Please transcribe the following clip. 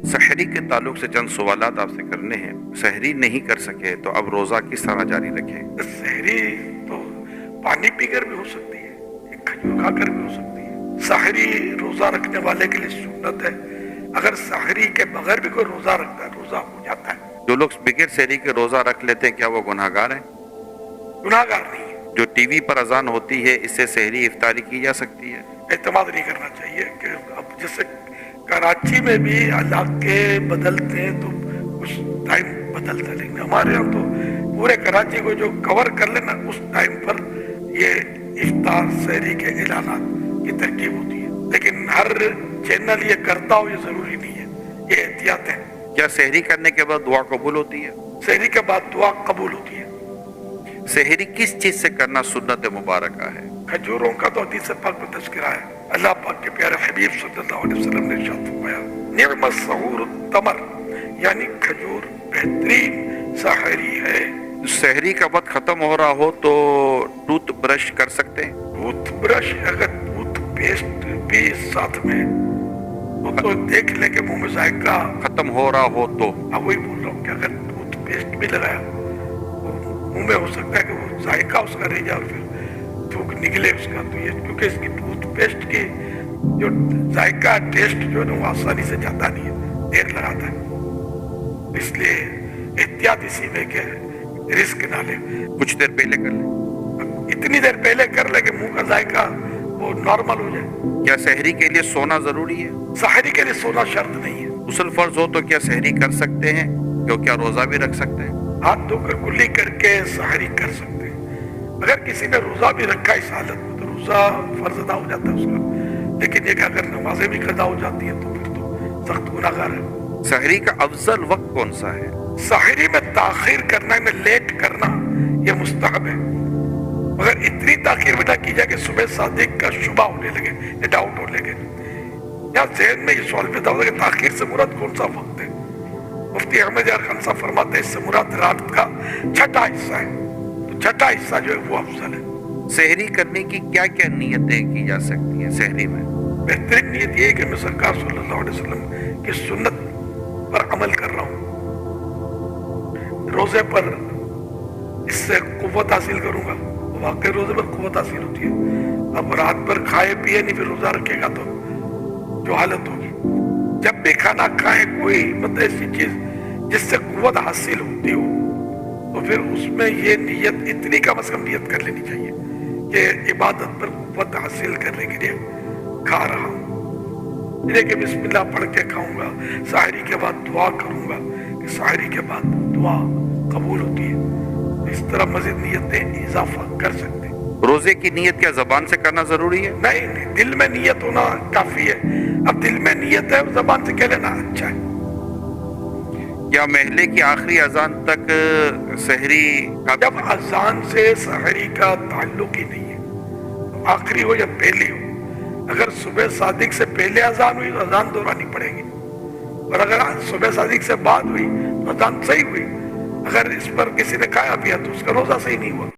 سحری کے تعلق سے چند سوالات آپ سے کرنے ہیں۔ سحری نہیں کر سکے تو اب روزہ کس طرح جاری رکھیں؟ سحری تو پانی پی کر بھی ہو سکتی ہے، ایک کھجور کھا کر بھی ہو سکتی ہے۔ سحری روزہ رکھنے والے کے لیے سنت ہے۔ اگر سحری کے بغیر بھی کوئی روزہ رکھتا ہے روزہ ہو جاتا ہے۔ جو لوگ بغیر سحری کے روزہ رکھ لیتے ہیں کیا وہ گناہ گار ہیں؟ گناہ گار نہیں ہے۔ جو ٹی وی پر اذان ہوتی ہے اس سے سحری افطاری کی جا سکتی ہے؟ اعتماد نہیں کرنا چاہیے کہ اب جیسے کراچی میں بھی علاقے بدلتے ہیں تو کچھ ٹائم بدلتا ہے، لیکن ہمارے یہاں تو پورے کراچی کو جو کور کر لینا اس ٹائم پر یہ افطار سحری کے اعلانات کی ترتیب ہوتی ہے، لیکن ہر چینل یہ کرتا ہو یہ ضروری نہیں ہے، یہ احتیاط ہے۔ کیا سحری کرنے کے بعد دعا قبول ہوتی ہے؟ سحری کے بعد دعا قبول ہوتی ہے۔ سحری کس چیز سے کرنا سنت مبارکہ ہے؟ کھجوروں کا تو حدیث پاک میں تذکرہ ہے۔ اللہ پاک کے پیارے حبیب صلی اللہ علیہ وسلم نے ارشاد فرمایا نعم السحور التمر، یعنی کھجور بہترین سحری ہے۔ سحری کا وقت ختم ہو رہا ہو تو ٹوتھ برش کر سکتے ہیں؟ ٹوتھ برش اگر ٹوتھ پیسٹ بھی ساتھ میں وہ تو دیکھ لیں کہ منہ میں ذائقہ ختم ہو رہا ہو تو وہی بول رہا ہوں کہ اگر ٹوتھ پیسٹ بھی لگایا منہ میں ہو سکتا ہے کہ وہ ذائقہ اس کا رہ جائے اور پھر تھوک نکلے اس کا، تو یہ کیونکہ اس کی ٹوتھ پیسٹ کی جو ذائقہ ٹیسٹ جو ہے نا وہ آسانی سے جاتا نہیں ہے، دیر لگاتا ہے، اس لیے احتیاط اسی میں کہ رسک نہ لے، کچھ دیر پہلے کر لیں۔ اتنی دیر پہلے کر لے کہ منہ کا ذائقہ وہ نارمل ہو جائے۔ کیا سحری کے لیے سونا ضروری ہے؟ سحری کے لیے سونا شرط نہیں ہے۔ غسل فرض ہو تو کیا سحری کر سکتے ہیں؟ کیا روزہ بھی رکھ سکتے ہیں؟ ہاتھ دھو کر کلی کر کے سحری کر سکتے ہیں۔ اگر کسی نے روزہ بھی رکھا اس حالت میں تو روزہ فرض ادا ہو جاتا ہے اس کا، لیکن یہ کہ اگر نمازیں بھی قضا ہو جاتی ہیں تو پھر تو سخت گناہ گار ہے۔ سحری کا افضل وقت کون سا ہے؟ سحری میں تاخیر کرنا میں لیٹ کرنا یہ مستحب ہے، مگر اتنی تاخیر بھی نہ کی جائے کہ صبح صادق کا شبہ ہونے لگے یا ڈاؤٹ ہونے لگے۔ یا ذہن میں یہ سوال پیدا ہوتا ہے کہ تاخیر سے مراد کون سا وقت ہے؟ مفتی احمد یار خان صاحب فرماتے ہیں اس سے مراد رات کا چھٹا حصہ ہے، تو چھٹا حصہ جو ہے وہ افضل ہے۔ سحری کرنے کی کیا کیا نیتیں کی جا سکتی ہیں سحری میں؟ بہترین نیت یہ ہے کہ میں سرکار صلی اللہ علیہ وسلم کی سنت پر عمل کر رہا ہوں، روزے پر اس سے قوت حاصل کروں گا، واقعی روزے پر قوت حاصل ہوتی ہے۔ اب رات بھر کھائے پیے نہیں پھر روزہ رکھے گا تو جو حالت ہوگی، جب بھی کھانا کھائے کوئی مطلب ایسی چیز جس سے قوت حاصل ہوتی ہو تو پھر اس میں یہ نیت اتنی کم از کم نیت کر لینی چاہیے کہ عبادت پر قوت حاصل کرنے کے لیے کھا رہا ہوں، یہ کہ بسم اللہ پڑھ کے کھاؤں گا، سحری کے بعد دعا کروں گا کہ سحری کے بعد دعا قبول ہوتی ہے۔ اس طرح مزید نیتیں اضافہ کر سکتے ہیں۔ روزے کی نیت کیا زبان سے کرنا ضروری ہے؟ نہیں، دل میں نیت ہونا کافی ہے۔ اب دل میں نیت ہے زبان سے کہہ لینا اچھا ہے۔ کیا محلے کی آخری اذان تک سحری کا جب اذان سے سحری کا تعلق ہی نہیں ہے، آخری ہو یا پہلی ہو، اگر صبح صادق سے پہلے اذان ہوئی تو اذان دہرانی پڑے گی، اور اگر صبح صادق سے بعد ہوئی تو اذان صحیح ہوئی۔ اگر اس پر کسی نے کھایا پیا تو اس کا روزہ صحیح نہیں ہوا۔